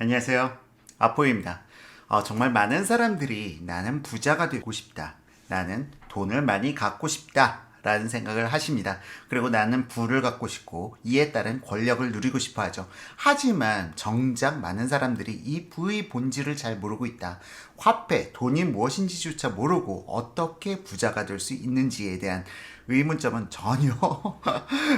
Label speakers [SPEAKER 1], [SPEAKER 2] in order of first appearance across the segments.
[SPEAKER 1] 안녕하세요. 아포입니다. 정말 많은 사람들이 나는 부자가 되고 싶다. 나는 돈을 많이 갖고 싶다. 라는 생각을 하십니다. 그리고 나는 부를 갖고 싶고 이에 따른 권력을 누리고 싶어 하죠. 하지만 정작 많은 사람들이 이 부의 본질을 잘 모르고 있다. 화폐, 돈이 무엇인지조차 모르고 어떻게 부자가 될 수 있는지에 대한 의문점은 전혀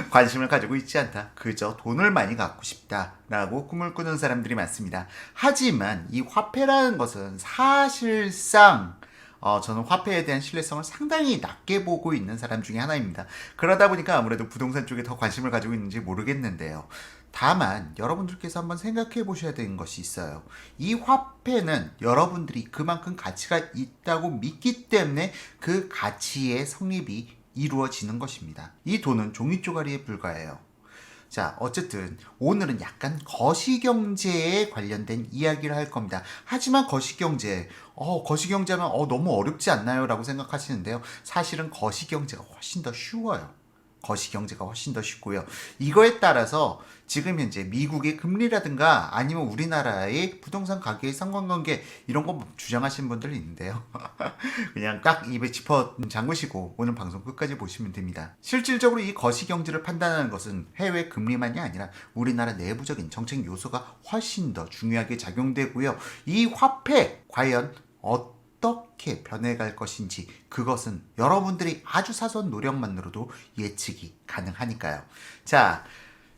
[SPEAKER 1] 관심을 가지고 있지 않다. 그저 돈을 많이 갖고 싶다라고 꿈을 꾸는 사람들이 많습니다. 하지만 이 화폐라는 것은 사실상 저는 화폐에 대한 신뢰성을 상당히 낮게 보고 있는 사람 중에 하나입니다. 그러다 보니까 아무래도 부동산 쪽에 더 관심을 가지고 있는지 모르겠는데요. 다만 여러분들께서 한번 생각해 보셔야 되는 것이 있어요. 이 화폐는 여러분들이 그만큼 가치가 있다고 믿기 때문에 그 가치의 성립이 이루어지는 것입니다. 이 돈은 종이 쪼가리에 불과해요. 자, 어쨌든 오늘은 약간 거시경제에 관련된 이야기를 할 겁니다. 하지만 거시경제, 거시경제는 너무 어렵지 않나요? 라고 생각하시는데요. 사실은 거시경제가 훨씬 더 쉬워요. 거시경제가 훨씬 더 쉽고요. 이거에 따라서 지금 현재 미국의 금리라든가 아니면 우리나라의 부동산 가격의 상관관계 이런 거 주장하시는 분들이 있는데요. 그냥 딱 입에 짚어 잠그시고 오늘 방송 끝까지 보시면 됩니다. 실질적으로 이 거시경제를 판단하는 것은 해외 금리만이 아니라 우리나라 내부적인 정책 요소가 훨씬 더 중요하게 작용되고요. 이 화폐 과연 어떻게 변해갈 것인지 그것은 여러분들이 아주 사소한 노력만으로도 예측이 가능하니까요. 자,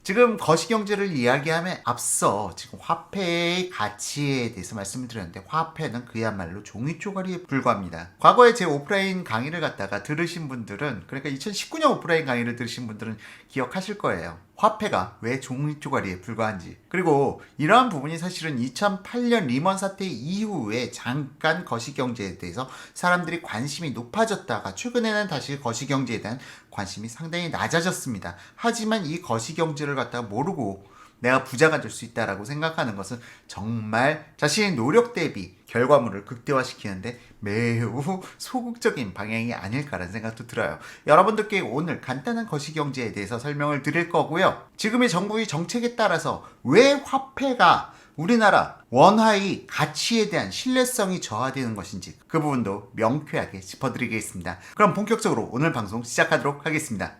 [SPEAKER 1] 지금 거시경제를 이야기함에 앞서 지금 화폐의 가치에 대해서 말씀을 드렸는데 화폐는 그야말로 종이 쪼가리에 불과합니다. 과거에 제 오프라인 강의를 갖다가 들으신 분들은 그러니까 2019년 오프라인 강의를 들으신 분들은 기억하실 거예요. 화폐가 왜 종이 쪼가리에 불과한지. 그리고 이러한 부분이 사실은 2008년 리먼 사태 이후에 잠깐 거시경제에 대해서 사람들이 관심이 높아졌다가 최근에는 다시 거시경제에 대한 관심이 상당히 낮아졌습니다. 하지만 이 거시경제를 갖다가 모르고 내가 부자가 될 수 있다라고 생각하는 것은 정말 자신의 노력 대비 결과물을 극대화시키는데 매우 소극적인 방향이 아닐까라는 생각도 들어요. 여러분들께 오늘 간단한 거시경제에 대해서 설명을 드릴 거고요. 지금의 정부의 정책에 따라서 왜 화폐가 우리나라 원화의 가치에 대한 신뢰성이 저하되는 것인지 그 부분도 명쾌하게 짚어드리겠습니다. 그럼 본격적으로 오늘 방송 시작하도록 하겠습니다.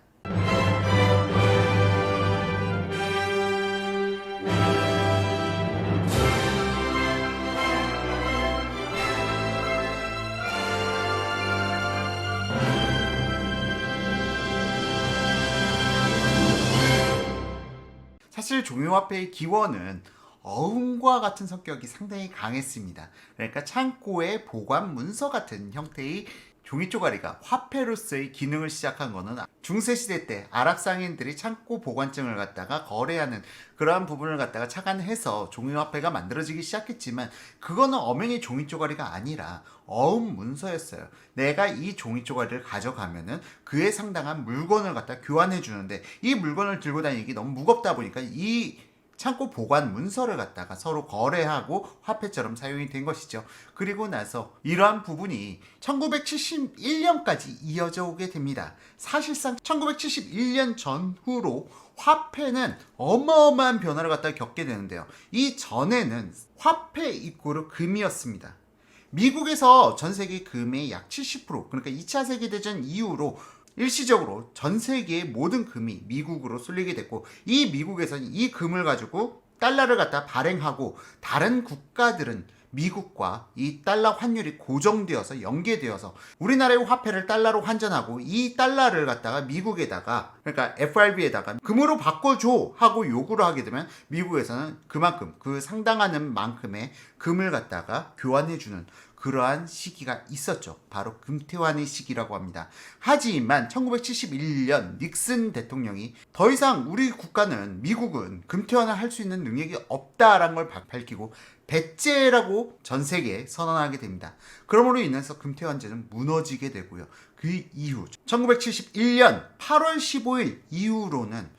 [SPEAKER 1] 사실 종이화폐의 기원은 어음과 같은 성격이 상당히 강했습니다. 그러니까 창고의 보관 문서 같은 형태의 종이 쪼가리가 화폐로서의 기능을 시작한 것은 중세시대 때 아랍 상인들이 창고 보관증을 갖다가 거래하는 그러한 부분을 갖다가 착안해서 종이화폐가 만들어지기 시작했지만 그거는 엄연히 종이 쪼가리가 아니라 어음 문서였어요. 내가 이 종이 쪼가리를 가져가면은 그에 상당한 물건을 갖다 교환해 주는데 이 물건을 들고 다니기 너무 무겁다 보니까 이 창고 보관 문서를 갖다가 서로 거래하고 화폐처럼 사용이 된 것이죠. 그리고 나서 이러한 부분이 1971년까지 이어져 오게 됩니다. 사실상 1971년 전후로 화폐는 어마어마한 변화를 갖다가 겪게 되는데요. 이 전에는 화폐 이꼬르 금이었습니다. 미국에서 전 세계 금의 약 70%, 그러니까 2차 세계대전 이후로 일시적으로 전 세계의 모든 금이 미국으로 쏠리게 됐고 이 미국에서는 이 금을 가지고 달러를 갖다 발행하고 다른 국가들은 미국과 이 달러 환율이 고정되어서 연계되어서 우리나라의 화폐를 달러로 환전하고 이 달러를 갖다가 미국에다가 그러니까 FRB에다가 금으로 바꿔줘 하고 요구를 하게 되면 미국에서는 그만큼 그 상당한 만큼의 금을 갖다가 교환해주는 그러한 시기가 있었죠. 바로 금태환의 시기라고 합니다. 하지만 1971년 닉슨 대통령이 더 이상 우리 국가는 미국은 금태환을 할 수 있는 능력이 없다라는 걸 밝히고 배째라고 전 세계에 선언하게 됩니다. 그러므로 인해서 금태환제는 무너지게 되고요. 그 이후 1971년 8월 15일 이후로는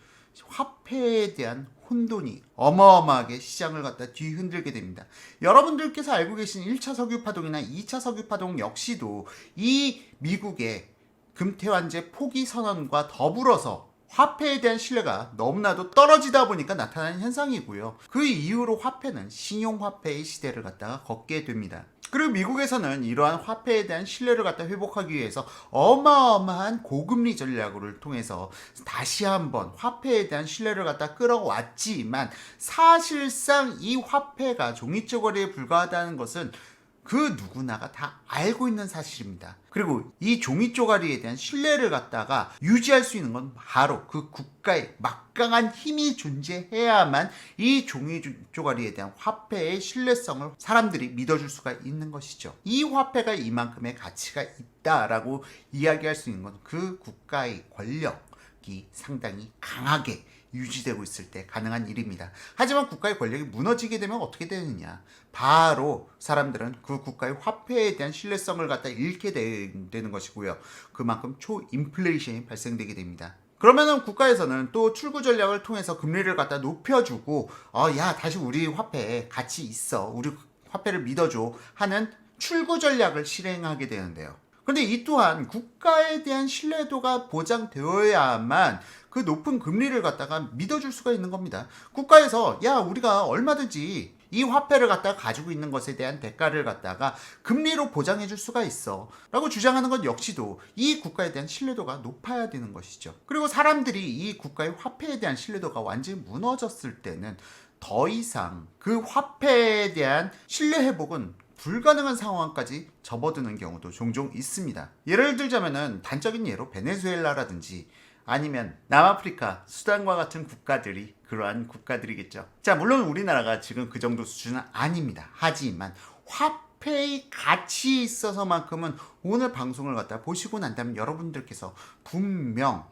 [SPEAKER 1] 화폐에 대한 혼돈이 어마어마하게 시장을 갖다 뒤흔들게 됩니다. 여러분들께서 알고 계신 1차 석유파동이나 2차 석유파동 역시도 이 미국의 금태환제 포기 선언과 더불어서 화폐에 대한 신뢰가 너무나도 떨어지다 보니까 나타나는 현상이고요. 그 이후로 화폐는 신용화폐의 시대를 갖다가 걷게 됩니다. 그리고 미국에서는 이러한 화폐에 대한 신뢰를 갖다 회복하기 위해서 어마어마한 고금리 전략을 통해서 다시 한번 화폐에 대한 신뢰를 갖다 끌어왔지만, 사실상 이 화폐가 종이적 거래에 불과하다는 것은 그 누구나가 다 알고 있는 사실입니다. 그리고 이 종이 쪼가리에 대한 신뢰를 갖다가 유지할 수 있는 건 바로 그 국가의 막강한 힘이 존재해야만 이 종이 쪼가리에 대한 화폐의 신뢰성을 사람들이 믿어줄 수가 있는 것이죠. 이 화폐가 이만큼의 가치가 있다라고 이야기할 수 있는 건 그 국가의 권력이 상당히 강하게 유지되고 있을 때 가능한 일입니다. 하지만 국가의 권력이 무너지게 되면 어떻게 되느냐? 바로 사람들은 그 국가의 화폐에 대한 신뢰성을 갖다 잃게 되는 것이고요. 그만큼 초인플레이션이 발생되게 됩니다. 그러면은 국가에서는 또 출구 전략을 통해서 금리를 갖다 높여주고, 야, 다시 우리 화폐에 가치 있어, 우리 화폐를 믿어줘 하는 출구 전략을 실행하게 되는데요. 근데 이 또한 국가에 대한 신뢰도가 보장되어야만 그 높은 금리를 갖다가 믿어줄 수가 있는 겁니다. 국가에서 야, 우리가 얼마든지 이 화폐를 갖다가 가지고 있는 것에 대한 대가를 갖다가 금리로 보장해 줄 수가 있어 라고 주장하는 것 역시도 이 국가에 대한 신뢰도가 높아야 되는 것이죠. 그리고 사람들이 이 국가의 화폐에 대한 신뢰도가 완전히 무너졌을 때는 더 이상 그 화폐에 대한 신뢰 회복은 불가능한 상황까지 접어드는 경우도 종종 있습니다. 예를 들자면은 단적인 예로 베네수엘라라든지 아니면 남아프리카, 수단과 같은 국가들이 그러한 국가들이겠죠. 자, 물론 우리나라가 지금 그 정도 수준은 아닙니다. 하지만 화폐의 가치에 있어서만큼은 오늘 방송을 갖다 보시고 난다면 여러분들께서 분명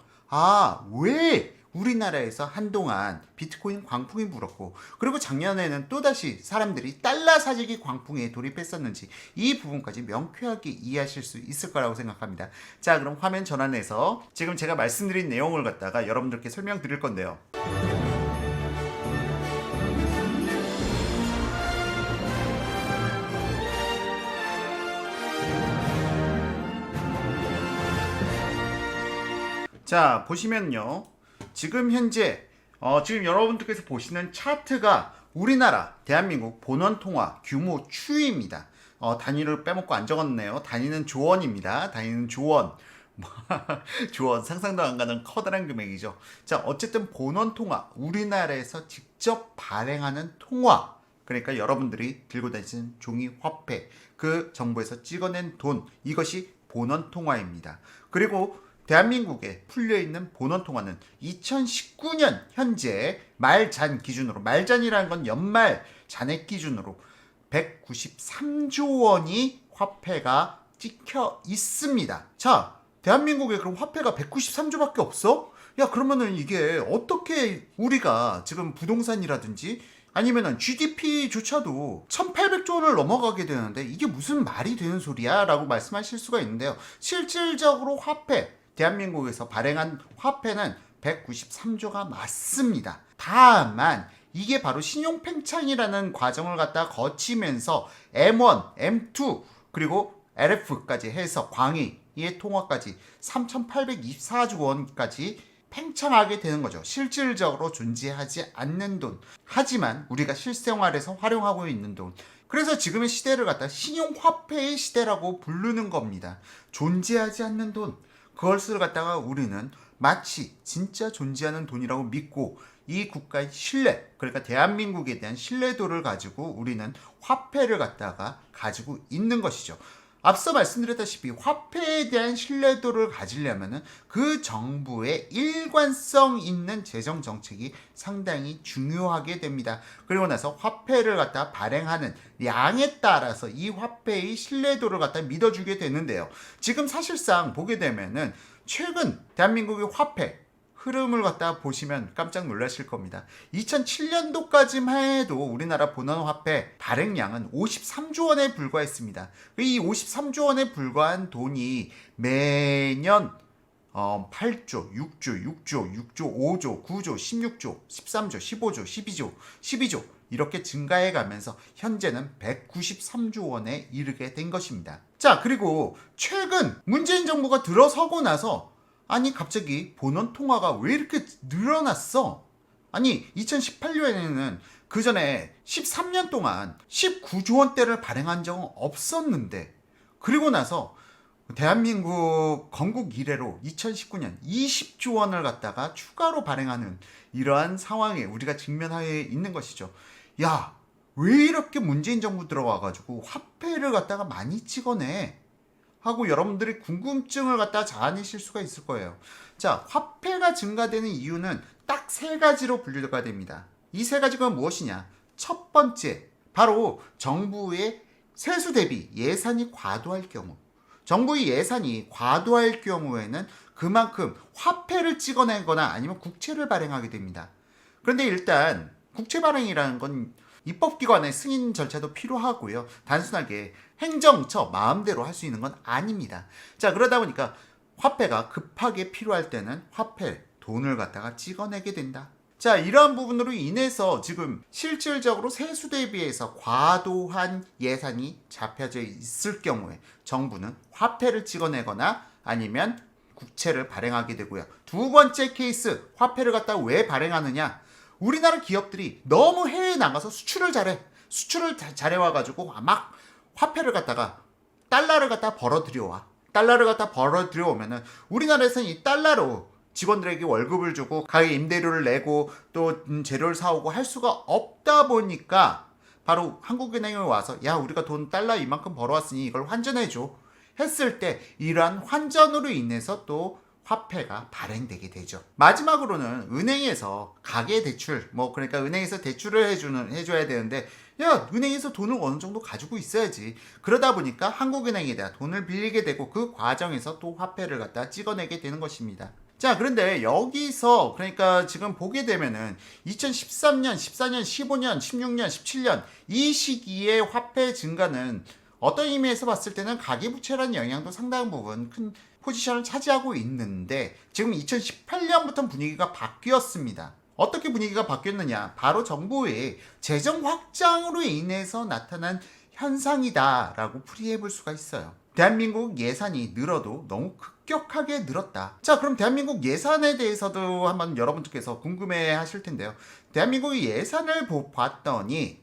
[SPEAKER 1] 왜 우리나라에서 한동안 비트코인 광풍이 불었고, 그리고 작년에는 또다시 사람들이 달러 사재기 광풍에 돌입했었는지 이 부분까지 명쾌하게 이해하실 수 있을 거라고 생각합니다. 자, 그럼 화면 전환해서 지금 제가 말씀드린 내용을 갖다가 여러분들께 설명드릴 건데요. 자, 보시면요. 지금 현재 지금 여러분들께서 보시는 차트가 우리나라 대한민국 본원통화 규모 추이입니다. 단위를 빼먹고 안 적었네요. 단위는 조원입니다. 단위는 조원. 조원, 상상도 안 가는 커다란 금액이죠. 자, 어쨌든 본원통화, 우리나라에서 직접 발행하는 통화, 그러니까 여러분들이 들고 다니시는 종이 화폐, 그 정부에서 찍어낸 돈, 이것이 본원통화입니다. 그리고 대한민국에 풀려있는 본원통화는 2019년 현재 말잔 기준으로, 말잔이라는 건 연말 잔액 기준으로 193조 원이 화폐가 찍혀 있습니다. 자, 대한민국에 그럼 화폐가 193조밖에 없어? 야, 그러면은 이게 어떻게 우리가 지금 부동산이라든지 아니면은 GDP조차도 1800조 원을 넘어가게 되는데 이게 무슨 말이 되는 소리야? 라고 말씀하실 수가 있는데요. 실질적으로 화폐, 대한민국에서 발행한 화폐는 193조가 맞습니다. 다만 이게 바로 신용팽창이라는 과정을 갖다 거치면서 M1, M2 그리고 LF까지 해서 광의의 통화까지 3,824조 원까지 팽창하게 되는 거죠. 실질적으로 존재하지 않는 돈, 하지만 우리가 실생활에서 활용하고 있는 돈. 그래서 지금의 시대를 갖다 신용화폐의 시대라고 부르는 겁니다. 존재하지 않는 돈, 그것을 갖다가 우리는 마치 진짜 존재하는 돈이라고 믿고 이 국가의 신뢰, 그러니까 대한민국에 대한 신뢰도를 가지고 우리는 화폐를 갖다가 가지고 있는 것이죠. 앞서 말씀드렸다시피 화폐에 대한 신뢰도를 가지려면 그 정부의 일관성 있는 재정 정책이 상당히 중요하게 됩니다. 그리고 나서 화폐를 갖다 발행하는 양에 따라서 이 화폐의 신뢰도를 갖다 믿어주게 되는데요. 지금 사실상 보게 되면은 최근 대한민국의 화폐 흐름을 갖다 보시면 깜짝 놀라실 겁니다. 2007년도까지만 해도 우리나라 본원화폐 발행량은 53조 원에 불과했습니다. 이 53조 원에 불과한 돈이 매년 8조, 6조, 6조, 5조, 9조, 16조, 13조, 15조, 12조 이렇게 증가해 가면서 현재는 193조 원에 이르게 된 것입니다. 자, 그리고 최근 문재인 정부가 들어서고 나서 아니 갑자기 본원 통화가 왜 이렇게 늘어났어? 아니 2018년에는 그 전에 13년 동안 19조 원대를 발행한 적은 없었는데, 그리고 나서 대한민국 건국 이래로 2019년 20조 원을 갖다가 추가로 발행하는 이러한 상황에 우리가 직면하에 있는 것이죠. 야, 왜 이렇게 문재인 정부 들어와가지고 화폐를 갖다가 많이 찍어내? 하고 여러분들이 궁금증을 갖다 자아내실 수가 있을 거예요. 자, 화폐가 증가되는 이유는 딱 세 가지로 분류가 됩니다. 이 세 가지가 무엇이냐? 첫 번째, 바로 정부의 세수 대비 예산이 과도할 경우. 정부의 예산이 과도할 경우에는 그만큼 화폐를 찍어내거나 아니면 국채를 발행하게 됩니다. 그런데 일단 국채 발행이라는 건 입법기관의 승인 절차도 필요하고요. 단순하게 행정처 마음대로 할 수 있는 건 아닙니다. 자, 그러다 보니까 화폐가 급하게 필요할 때는 화폐, 돈을 갖다가 찍어내게 된다. 자, 이러한 부분으로 인해서 지금 실질적으로 세수 대비해서 과도한 예산이 잡혀져 있을 경우에 정부는 화폐를 찍어내거나 아니면 국채를 발행하게 되고요. 두 번째 케이스, 화폐를 갖다가 왜 발행하느냐? 우리나라 기업들이 너무 해외에 나가서 수출을 잘해. 수출을 잘해와가지고 막 화폐를 갖다가 달러를 갖다 벌어들여와. 달러를 갖다 벌어들여오면은 우리나라에서는 이 달러로 직원들에게 월급을 주고 가게 임대료를 내고 또 재료를 사오고 할 수가 없다 보니까 바로 한국은행에 와서 야, 우리가 돈 달러 이만큼 벌어왔으니 이걸 환전해줘 했을 때 이러한 환전으로 인해서 또 화폐가 발행되게 되죠. 마지막으로는 은행에서 가계 대출, 그러니까 은행에서 대출을 해줘야 되는데, 야, 은행에서 돈을 어느 정도 가지고 있어야지. 그러다 보니까 한국은행에다 돈을 빌리게 되고 그 과정에서 또 화폐를 갖다 찍어내게 되는 것입니다. 자, 그런데 여기서 그러니까 지금 보게 되면은 2013년, 14년, 15년, 16년, 17년 이 시기에 화폐 증가는 어떤 의미에서 봤을 때는 가계부채라는 영향도 상당 부분 큰 포지션을 차지하고 있는데, 지금 2018년부터 분위기가 바뀌었습니다. 어떻게 분위기가 바뀌었느냐? 바로 정부의 재정 확장으로 인해서 나타난 현상이다라고 풀이해 볼 수가 있어요. 대한민국 예산이 늘어도 너무 급격하게 늘었다. 자, 그럼 대한민국 예산에 대해서도 한번 여러분들께서 궁금해 하실 텐데요. 대한민국의 예산을 봤더니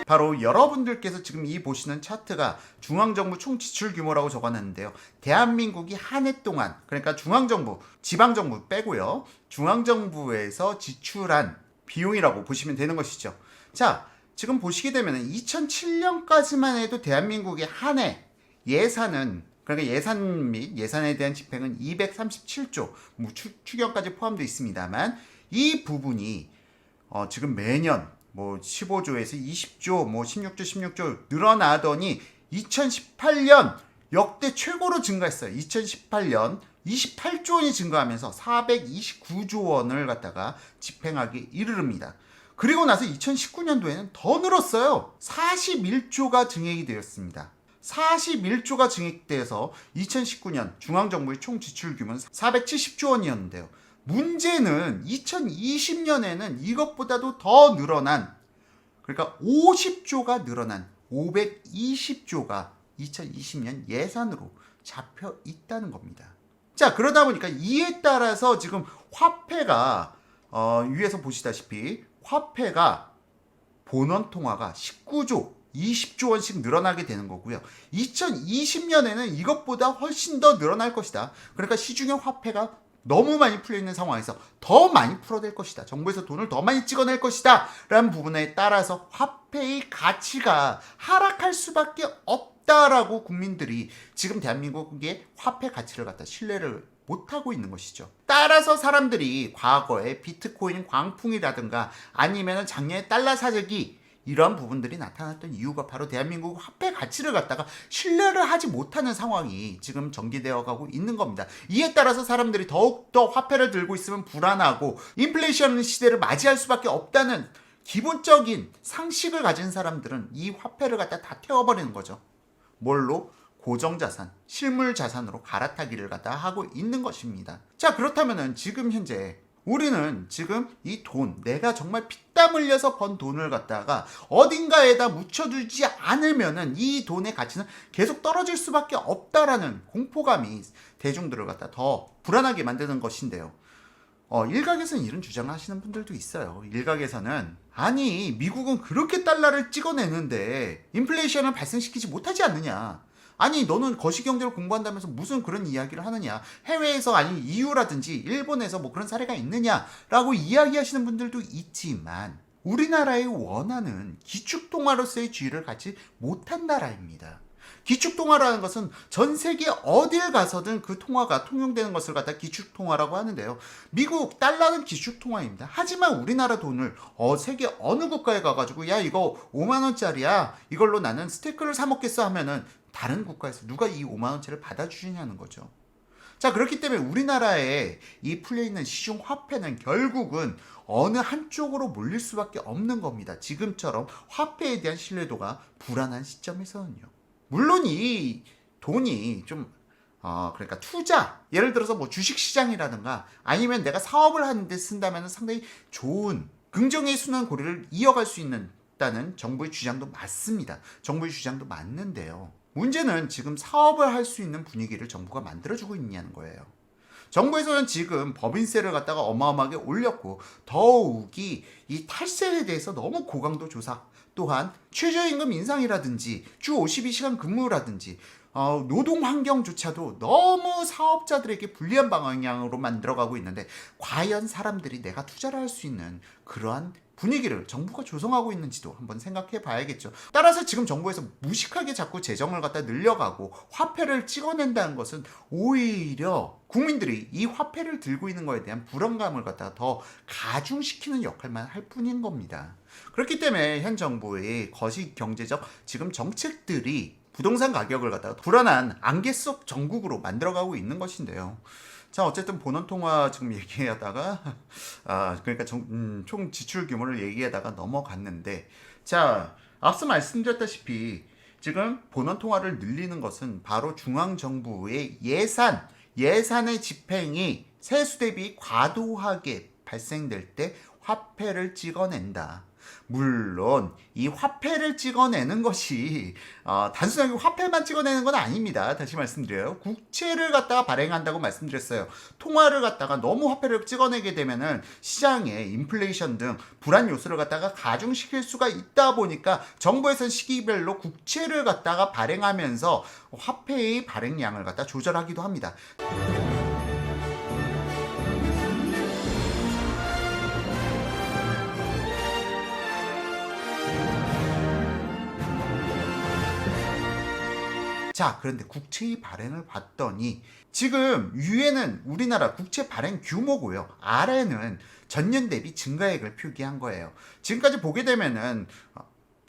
[SPEAKER 1] 바로 여러분들께서 지금 이 보시는 차트가 중앙정부 총 지출 규모라고 적어놨는데요. 대한민국이 한 해 동안, 그러니까 중앙정부, 지방정부 빼고요, 중앙정부에서 지출한 비용이라고 보시면 되는 것이죠. 자, 지금 보시게 되면 2007년까지만 해도 대한민국의 한 해 예산은, 그러니까 예산 및 예산에 대한 집행은 237조, 추경까지 포함되어 있습니다만 이 부분이 지금 매년 15조에서 20조, 16조 늘어나더니 2018년 역대 최고로 증가했어요. 2018년 28조 원이 증가하면서 429조 원을 갖다가 집행하기 이르릅니다. 그리고 나서 2019년도에는 더 늘었어요. 41조가 증액이 되었습니다. 41조가 증액돼서 2019년 중앙정부의 총 지출 규모는 470조 원이었는데요. 문제는 2020년에는 이것보다도 더 늘어난, 그러니까 50조가 늘어난 520조가 2020년 예산으로 잡혀 있다는 겁니다. 자, 그러다 보니까 이에 따라서 지금 화폐가 위에서 보시다시피 화폐가 본원 통화가 19조 20조 원씩 늘어나게 되는 거고요. 2020년에는 이것보다 훨씬 더 늘어날 것이다. 그러니까 시중에 화폐가 너무 많이 풀려있는 상황에서 더 많이 풀어낼 것이다. 정부에서 돈을 더 많이 찍어낼 것이다. 라는 부분에 따라서 화폐의 가치가 하락할 수밖에 없다라고 국민들이 지금 대한민국의 화폐 가치를 갖다 신뢰를 못하고 있는 것이죠. 따라서 사람들이 과거에 비트코인 광풍이라든가 아니면 작년에 달러 사재기 이런 부분들이 나타났던 이유가 바로 대한민국 화폐 가치를 갖다가 신뢰를 하지 못하는 상황이 지금 전개되어 가고 있는 겁니다. 이에 따라서 사람들이 더욱더 화폐를 들고 있으면 불안하고 인플레이션 시대를 맞이할 수밖에 없다는 기본적인 상식을 가진 사람들은 이 화폐를 갖다 다 태워버리는 거죠. 뭘로? 고정자산, 실물자산으로 갈아타기를 갖다 하고 있는 것입니다. 자, 그렇다면은 지금 현재 우리는 지금 이 돈, 내가 정말 피땀 흘려서 번 돈을 갖다가 어딘가에다 묻혀두지 않으면은 이 돈의 가치는 계속 떨어질 수밖에 없다라는 공포감이 대중들을 갖다 더 불안하게 만드는 것인데요. 일각에서는 이런 주장을 하시는 분들도 있어요. 일각에서는 아니 미국은 그렇게 달러를 찍어내는데 인플레이션을 발생시키지 못하지 않느냐. 아니 너는 거시경제를 공부한다면서 무슨 그런 이야기를 하느냐. 해외에서 아니 EU라든지 일본에서 뭐 그런 사례가 있느냐라고 이야기하시는 분들도 있지만 우리나라의 원화는 기축통화로서의 지위를 갖지 못한 나라입니다. 기축통화라는 것은 전 세계 어딜 가서든 그 통화가 통용되는 것을 갖다 기축통화라고 하는데요. 미국 달러는 기축통화입니다. 하지만 우리나라 돈을 세계 어느 국가에 가가지고 야 이거 5만 원짜리야 이걸로 나는 스테이크를 사 먹겠어 하면은 다른 국가에서 누가 이 5만 원짜리를 받아주시냐는 거죠. 자, 그렇기 때문에 우리나라에 이 풀려있는 시중 화폐는 결국은 어느 한쪽으로 몰릴 수밖에 없는 겁니다. 지금처럼 화폐에 대한 신뢰도가 불안한 시점에서는요. 물론 이 돈이 좀 그러니까 투자, 예를 들어서 뭐 주식시장이라든가 아니면 내가 사업을 하는데 쓴다면 상당히 좋은 긍정의 순환 고리를 이어갈 수 있다는 정부의 주장도 맞습니다. 정부의 주장도 맞는데요. 문제는 지금 사업을 할 수 있는 분위기를 정부가 만들어주고 있냐는 거예요. 정부에서는 지금 법인세를 갖다가 어마어마하게 올렸고 더욱이 이 탈세에 대해서 너무 고강도 조사, 또한 최저임금 인상이라든지 주 52시간 근무라든지 노동 환경조차도 너무 사업자들에게 불리한 방향으로 만들어가고 있는데 과연 사람들이 내가 투자를 할 수 있는 그러한 분위기를 정부가 조성하고 있는지도 한번 생각해 봐야겠죠. 따라서 지금 정부에서 무식하게 자꾸 재정을 갖다 늘려가고 화폐를 찍어낸다는 것은 오히려 국민들이 이 화폐를 들고 있는 것에 대한 불안감을 갖다가 더 가중시키는 역할만 할 뿐인 겁니다. 그렇기 때문에 현 정부의 거시 경제적 지금 정책들이 부동산 가격을 갖다가 불안한 안개 속 정국으로 만들어가고 있는 것인데요. 자, 어쨌든 본원통화 지금 얘기하다가 그러니까 총 지출 규모를 얘기하다가 넘어갔는데, 자, 앞서 말씀드렸다시피 지금 본원통화를 늘리는 것은 바로 중앙정부의 예산의 집행이 세수 대비 과도하게 발생될 때 화폐를 찍어낸다. 물론 이 화폐를 찍어내는 것이 단순하게 화폐만 찍어내는 건 아닙니다. 다시 말씀드려요. 국채를 갖다가 발행한다고 말씀드렸어요. 통화를 갖다가 너무 화폐를 찍어내게 되면은 시장에 인플레이션 등 불안 요소를 갖다가 가중시킬 수가 있다 보니까 정부에서는 시기별로 국채를 갖다가 발행하면서 화폐의 발행량을 갖다 조절하기도 합니다. 자, 그런데 국채의 발행을 봤더니 지금 위에는 우리나라 국채 발행 규모고요. 아래는 전년 대비 증가액을 표기한 거예요. 지금까지 보게 되면은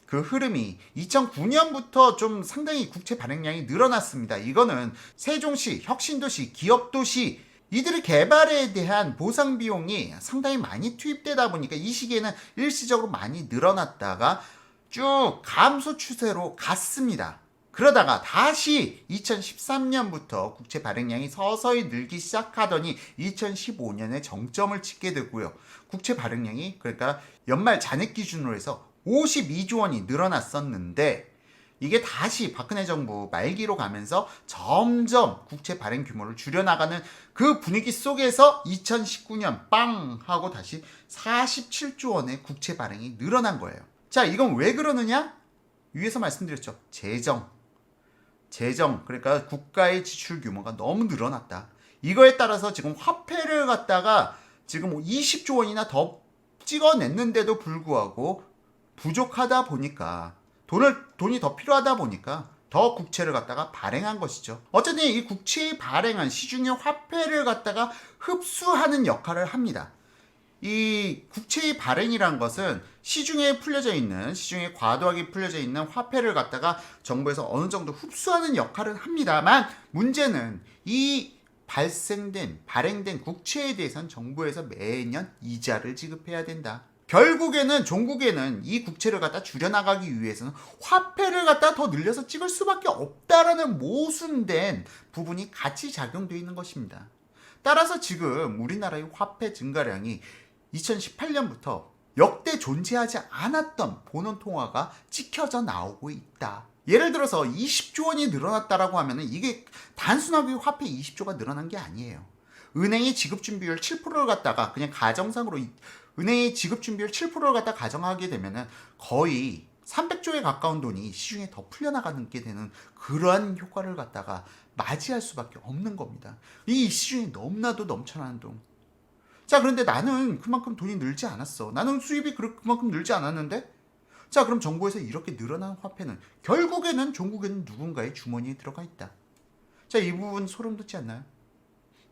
[SPEAKER 1] 그 흐름이 2009년부터 좀 상당히 국채 발행량이 늘어났습니다. 이거는 세종시, 혁신도시, 기업도시 이들의 개발에 대한 보상 비용이 상당히 많이 투입되다 보니까 이 시기에는 일시적으로 많이 늘어났다가 쭉 감소 추세로 갔습니다. 그러다가 다시 2013년부터 국채 발행량이 서서히 늘기 시작하더니 2015년에 정점을 찍게 되고요. 국채 발행량이 그러니까 연말 잔액 기준으로 해서 52조 원이 늘어났었는데 이게 다시 박근혜 정부 말기로 가면서 점점 국채 발행 규모를 줄여나가는 그 분위기 속에서 2019년 빵 하고 다시 47조 원의 국채 발행이 늘어난 거예요. 자, 이건 왜 그러느냐? 위에서 말씀드렸죠. 재정, 그러니까 국가의 지출 규모가 너무 늘어났다. 이거에 따라서 지금 화폐를 갖다가 지금 20조 원이나 더 찍어냈는데도 불구하고 부족하다 보니까 돈이 더 필요하다 보니까 더 국채를 갖다가 발행한 것이죠. 어쨌든 이 국채의 발행은 시중의 화폐를 갖다가 흡수하는 역할을 합니다. 이 국채의 발행이란 것은 시중에 과도하게 풀려져 있는 화폐를 갖다가 정부에서 어느 정도 흡수하는 역할을 합니다만 문제는 이 발행된 국채에 대해서는 정부에서 매년 이자를 지급해야 된다. 결국에는 종국에는 이 국채를 갖다 줄여나가기 위해서는 화폐를 갖다 더 늘려서 찍을 수밖에 없다라는 모순된 부분이 같이 작용되어 있는 것입니다. 따라서 지금 우리나라의 화폐 증가량이 2018년부터 역대 존재하지 않았던 본원통화가 찍혀져 나오고 있다. 예를 들어서 20조 원이 늘어났다라고 하면은 이게 단순하게 화폐 20조가 늘어난 게 아니에요. 은행의 지급준비율 7%를 갖다가 그냥 가정상으로 은행의 지급준비율 7%를 갖다 가정하게 되면은 거의 300조에 가까운 돈이 시중에 더 풀려나가는 게 되는 그러한 효과를 갖다가 맞이할 수밖에 없는 겁니다. 이 시중에 너무나도 넘쳐나는 돈. 자, 그런데 나는 그만큼 돈이 늘지 않았어. 나는 수입이 그만큼 늘지 않았는데? 자, 그럼 정부에서 이렇게 늘어난 화폐는 결국에는 종국에는 누군가의 주머니에 들어가 있다. 자, 이 부분 소름 돋지 않나요?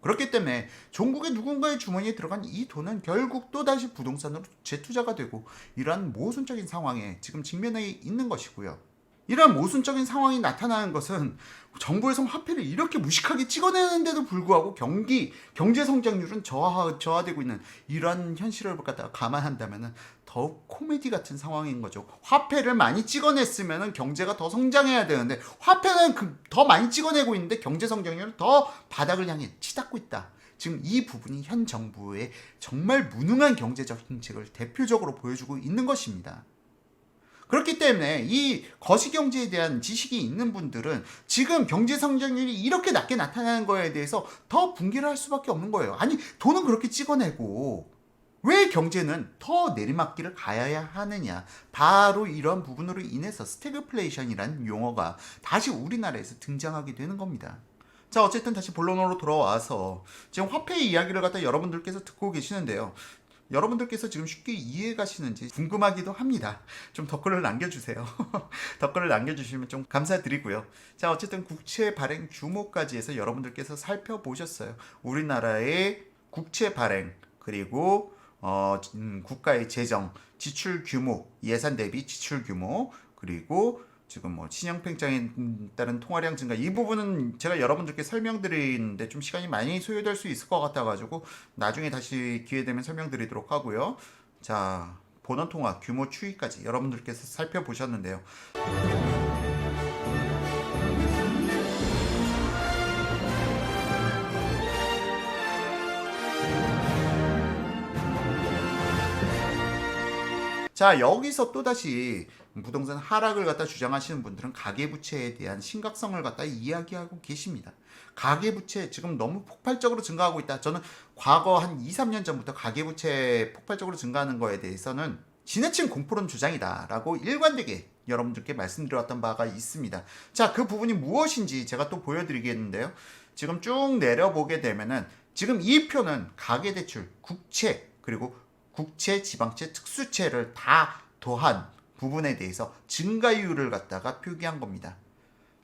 [SPEAKER 1] 그렇기 때문에 종국의 누군가의 주머니에 들어간 이 돈은 결국 또다시 부동산으로 재투자가 되고 이러한 모순적인 상황에 지금 직면해 있는 것이고요. 이러한 모순적인 상황이 나타나는 것은 정부에서 화폐를 이렇게 무식하게 찍어내는데도 불구하고 경제 성장률은 저하되고 있는 이러한 현실을 갖다가 감안한다면 더욱 코미디 같은 상황인 거죠. 화폐를 많이 찍어냈으면 경제가 더 성장해야 되는데 화폐는 더 많이 찍어내고 있는데 경제 성장률은 더 바닥을 향해 치닫고 있다. 지금 이 부분이 현 정부의 정말 무능한 경제적 정책을 대표적으로 보여주고 있는 것입니다. 그렇기 때문에 이 거시경제에 대한 지식이 있는 분들은 지금 경제 성장률이 이렇게 낮게 나타나는 거에 대해서 더 분개를 할 수밖에 없는 거예요. 아니, 돈은 그렇게 찍어내고 왜 경제는 더 내리막길을 가야 하느냐. 바로 이런 부분으로 인해서 스태그플레이션이라는 용어가 다시 우리나라에서 등장하게 되는 겁니다. 자, 어쨌든 다시 본론으로 돌아와서 지금 화폐의 이야기를 갖다 여러분들께서 듣고 계시는데요. 여러분들께서 지금 쉽게 이해 가시는지 궁금하기도 합니다. 좀 댓글을 남겨주세요. 댓글을 남겨주시면 좀 감사드리고요. 자, 어쨌든 국채 발행 규모까지 해서 여러분들께서 살펴보셨어요. 우리나라의 국채 발행 그리고 국가의 재정, 지출 규모, 예산 대비 지출 규모, 그리고 지금 신용 팽창에 따른 통화량 증가, 이 부분은 제가 여러분들께 설명드리는데 좀 시간이 많이 소요될 수 있을 것 같아가지고 나중에 다시 기회 되면 설명드리도록 하고요. 자, 본원 통화 규모 추이까지 여러분들께서 살펴보셨는데요. 자, 여기서 또다시 부동산 하락을 갖다 주장하시는 분들은 가계부채에 대한 심각성을 갖다 이야기하고 계십니다. 가계부채 지금 너무 폭발적으로 증가하고 있다. 저는 과거 한 2, 3년 전부터 가계부채 폭발적으로 증가하는 거에 대해서는 지나친 공포론 주장이다라고 일관되게 여러분들께 말씀드렸던 바가 있습니다. 자, 그 부분이 무엇인지 제가 또 보여드리겠는데요. 지금 쭉 내려보게 되면은 지금 이 표는 가계대출, 국채, 그리고 국채, 지방채, 특수채를 다 더한 부분에 대해서 증가율을 갖다가 표기한 겁니다.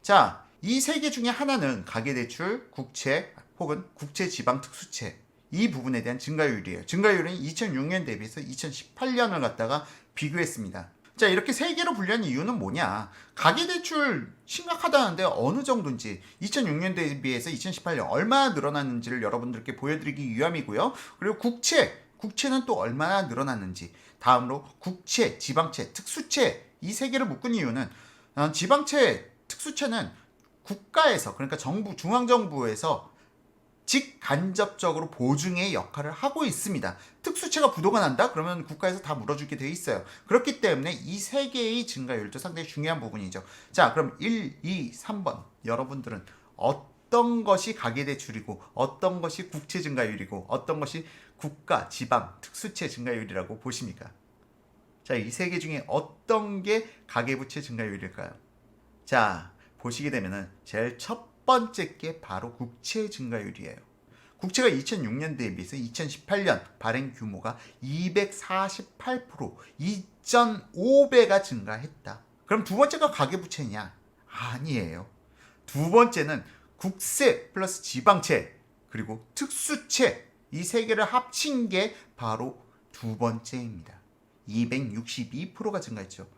[SPEAKER 1] 자, 이 세 개 중에 하나는 가계대출, 국채 혹은 국채, 지방, 특수채, 이 부분에 대한 증가율이에요. 증가율은 2006년 대비해서 2018년을 갖다가 비교했습니다. 자, 이렇게 세 개로 분류한 이유는 뭐냐? 가계대출 심각하다는데 어느 정도인지 2006년 대비해서 2018년 얼마나 늘어났는지를 여러분들께 보여드리기 위함이고요. 그리고 국채는 또 얼마나 늘어났는지, 다음으로 국채, 지방채, 특수채, 이 세 개를 묶은 이유는 지방채, 특수채는 국가에서, 그러니까 정부, 중앙정부에서 직간접적으로 보증의 역할을 하고 있습니다. 특수채가 부도가 난다? 그러면 국가에서 다 물어주게 되어 있어요. 그렇기 때문에 이 세 개의 증가율도 상당히 중요한 부분이죠. 자, 그럼 1, 2, 3번 여러분들은 어떤 것이 가계대출이고 어떤 것이 국채 증가율이고 어떤 것이 국가, 지방, 특수채 증가율이라고 보십니까? 자, 이 세 개 중에 어떤 게 가계부채 증가율일까요? 자, 보시게 되면은 제일 첫 번째 게 바로 국채 증가율이에요. 국채가 2006년 대비해서 2018년 발행 규모가 248%, 2.5배가 증가했다. 그럼 두 번째가 가계부채냐? 아니에요. 두 번째는 국세 플러스 지방채 그리고 특수채, 이 세 개를 합친 게 바로 두 번째입니다. 262%가 증가했죠.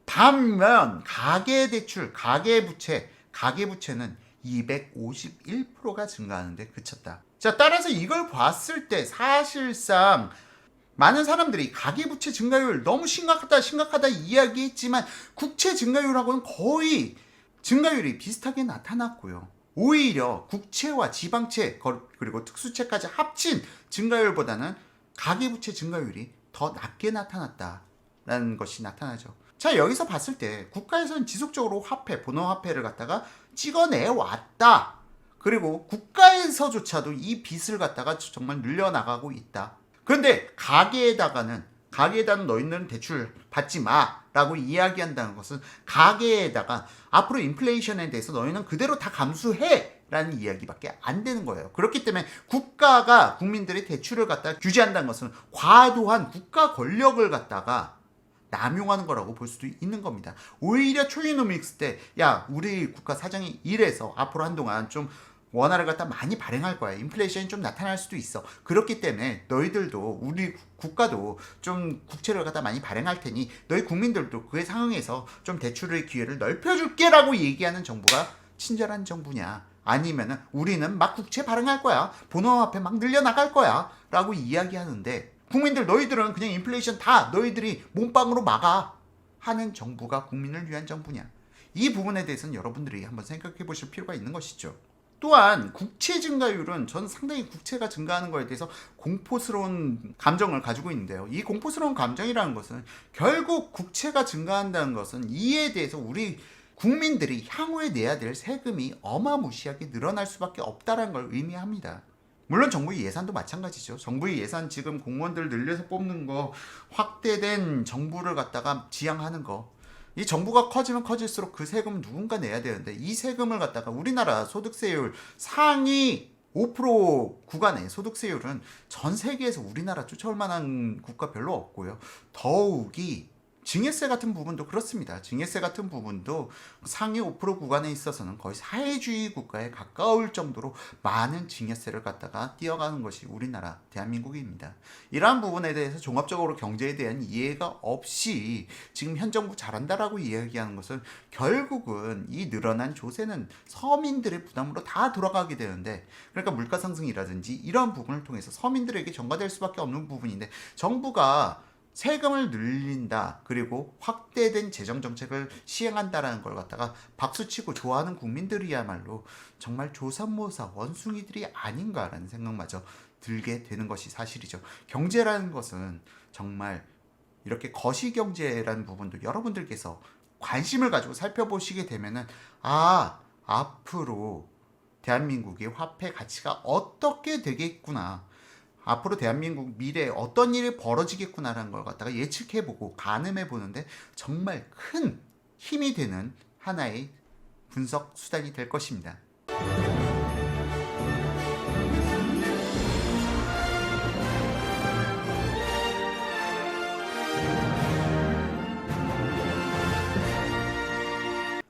[SPEAKER 1] 반면 가계대출, 가계부채는 251%가 증가하는데 그쳤다. 자, 따라서 이걸 봤을 때 사실상 많은 사람들이 가계부채 증가율 너무 심각하다 이야기했지만 국채 증가율하고는 거의 증가율이 비슷하게 나타났고요. 오히려 국채와 지방채 그리고 특수채까지 합친 증가율보다는 가계부채 증가율이 더 낮게 나타났다라는 것이 나타나죠. 자, 여기서 봤을 때 국가에서는 지속적으로 화폐, 본화화폐를 갖다가 찍어내 왔다. 그리고 국가에서조차도 이 빚을 갖다가 정말 늘려나가고 있다. 그런데 가계에다가는 너희는 대출 받지 마라고 이야기한다는 것은 가계에다가 앞으로 인플레이션에 대해서 너희는 그대로 다 감수해 라는 이야기밖에 안 되는 거예요. 그렇기 때문에 국가가 국민들의 대출을 갖다가 규제한다는 것은 과도한 국가 권력을 갖다가 남용하는 거라고 볼 수도 있는 겁니다. 오히려 초이노믹스 때 야, 우리 국가 사정이 이래서 앞으로 한동안 좀 원화를 갖다 많이 발행할 거야. 인플레이션이 좀 나타날 수도 있어. 그렇기 때문에 너희들도 우리 국가도 좀 국채를 갖다 많이 발행할 테니 너희 국민들도 그의 상황에서 좀 대출의 기회를 넓혀줄게라고 얘기하는 정부가 친절한 정부냐? 아니면은 우리는 막 국채 발행할 거야. 본화화폐 막 늘려나갈 거야. 라고 이야기하는데 국민들 너희들은 그냥 인플레이션 다 너희들이 몸빵으로 막아 하는 정부가 국민을 위한 정부냐? 이 부분에 대해서는 여러분들이 한번 생각해 보실 필요가 있는 것이죠. 또한 국채 증가율은 전 상당히 국채가 증가하는 것에 대해서 공포스러운 감정을 가지고 있는데요. 이 공포스러운 감정이라는 것은 결국 국채가 증가한다는 것은 이에 대해서 우리 국민들이 향후에 내야 될 세금이 어마무시하게 늘어날 수밖에 없다는 걸 의미합니다. 물론 정부의 예산도 마찬가지죠. 정부의 예산 지금 공무원들 늘려서 뽑는 거, 확대된 정부를 갖다가 지향하는 거, 이 정부가 커지면 커질수록 그 세금은 누군가 내야 되는데 이 세금을 갖다가 우리나라 소득세율 상위 5% 구간의 소득세율은 전 세계에서 우리나라 쫓아올 만한 국가 별로 없고요. 더욱이 증여세 같은 부분도 그렇습니다. 증여세 같은 부분도 상위 5% 구간에 있어서는 거의 사회주의 국가에 가까울 정도로 많은 증여세를 갖다가 띄어가는 것이 우리나라 대한민국입니다. 이러한 부분에 대해서 종합적으로 경제에 대한 이해가 없이 지금 현 정부 잘한다라고 이야기하는 것은 결국은 이 늘어난 조세는 서민들의 부담으로 다 돌아가게 되는데, 그러니까 물가 상승이라든지 이러한 부분을 통해서 서민들에게 전가될 수밖에 없는 부분인데 정부가 세금을 늘린다 그리고 확대된 재정정책을 시행한다라는 걸 갖다가 박수치고 좋아하는 국민들이야말로 정말 조삼모사 원숭이들이 아닌가라는 생각마저 들게 되는 것이 사실이죠. 경제라는 것은 정말 이렇게 거시경제라는 부분도 여러분들께서 관심을 가지고 살펴보시게 되면은 앞으로 대한민국의 화폐 가치가 어떻게 되겠구나, 앞으로 대한민국 미래에 어떤 일이 벌어지겠구나라는 걸 갖다가 예측해보고 가늠해보는데 정말 큰 힘이 되는 하나의 분석 수단이 될 것입니다.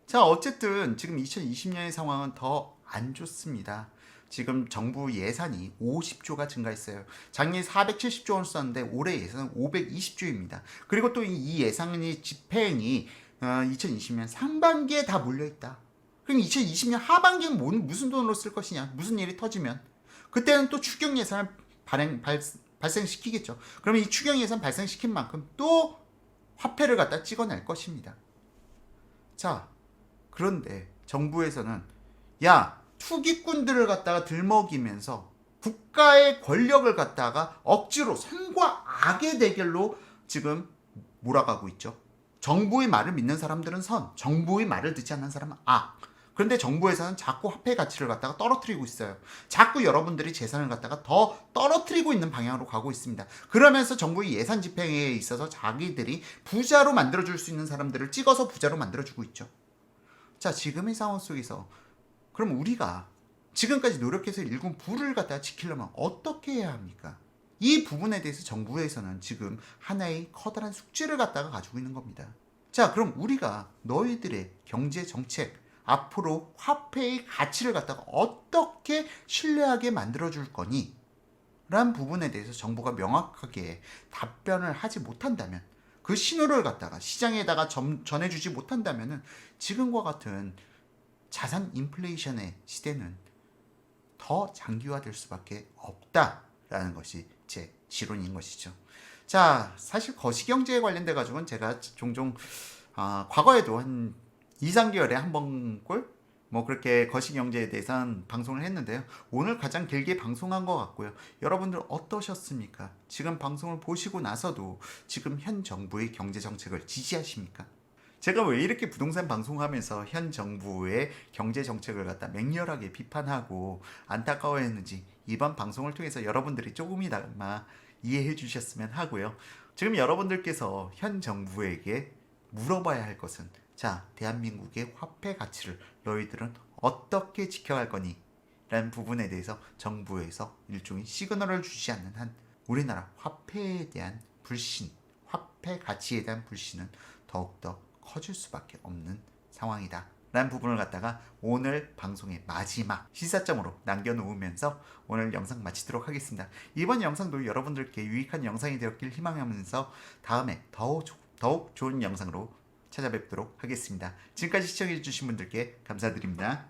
[SPEAKER 1] 자, 어쨌든 지금 2020년의 상황은 더 안 좋습니다. 지금 정부 예산이 50조가 증가했어요. 작년에 470조 원 썼는데 올해 예산은 520조입니다. 그리고 또 이 예산이 집행이 2020년 상반기에 다 몰려있다. 그럼 2020년 하반기는 무슨 돈으로 쓸 것이냐? 무슨 일이 터지면 그때는 또 추경 예산을 발생시키겠죠. 그러면 이 추경 예산 발생시킨 만큼 또 화폐를 갖다 찍어낼 것입니다. 자, 그런데 정부에서는 투기꾼들을 갖다가 들먹이면서 국가의 권력을 갖다가 억지로 선과 악의 대결로 지금 몰아가고 있죠. 정부의 말을 믿는 사람들은 선, 정부의 말을 듣지 않는 사람은 악. 그런데 정부에서는 자꾸 화폐 가치를 갖다가 떨어뜨리고 있어요. 자꾸 여러분들이 재산을 갖다가 더 떨어뜨리고 있는 방향으로 가고 있습니다. 그러면서 정부의 예산 집행에 있어서 자기들이 부자로 만들어줄 수 있는 사람들을 찍어서 부자로 만들어주고 있죠. 자, 지금의 상황 속에서 그럼 우리가 지금까지 노력해서 일군 부를 갖다가 지키려면 어떻게 해야 합니까? 이 부분에 대해서 정부에서는 지금 하나의 커다란 숙제를 갖다가 가지고 있는 겁니다. 자, 그럼 우리가 너희들의 경제 정책, 앞으로 화폐의 가치를 갖다가 어떻게 신뢰하게 만들어줄 거니? 라는 부분에 대해서 정부가 명확하게 답변을 하지 못한다면, 그 신호를 갖다가 시장에다가 전해주지 못한다면 지금과 같은 자산 인플레이션의 시대는 더 장기화될 수밖에 없다라는 것이 제 지론인 것이죠. 자, 사실 거시경제에 관련돼 가지고는 제가 종종 과거에도 한 2, 3개월에 한 번꼴 뭐 그렇게 거시경제에 대해서는 방송을 했는데요. 오늘 가장 길게 방송한 것 같고요. 여러분들 어떠셨습니까? 지금 방송을 보시고 나서도 지금 현 정부의 경제 정책을 지지하십니까? 제가 왜 이렇게 부동산 방송하면서 현 정부의 경제 정책을 갖다 맹렬하게 비판하고 안타까워했는지 이번 방송을 통해서 여러분들이 조금이나마 이해해 주셨으면 하고요. 지금 여러분들께서 현 정부에게 물어봐야 할 것은, 자, 대한민국의 화폐 가치를 너희들은 어떻게 지켜갈 거니? 라는 부분에 대해서 정부에서 일종의 시그널을 주지 않는 한 우리나라 화폐에 대한 불신, 화폐 가치에 대한 불신은 더욱더 커질 수밖에 없는 상황이다 라는 부분을 갖다가 오늘 방송의 마지막 시사점으로 남겨놓으면서 오늘 영상 마치도록 하겠습니다. 이번 영상도 여러분들께 유익한 영상이 되었길 희망하면서 다음에 더욱 좋은 영상으로 찾아뵙도록 하겠습니다. 지금까지 시청해주신 분들께 감사드립니다.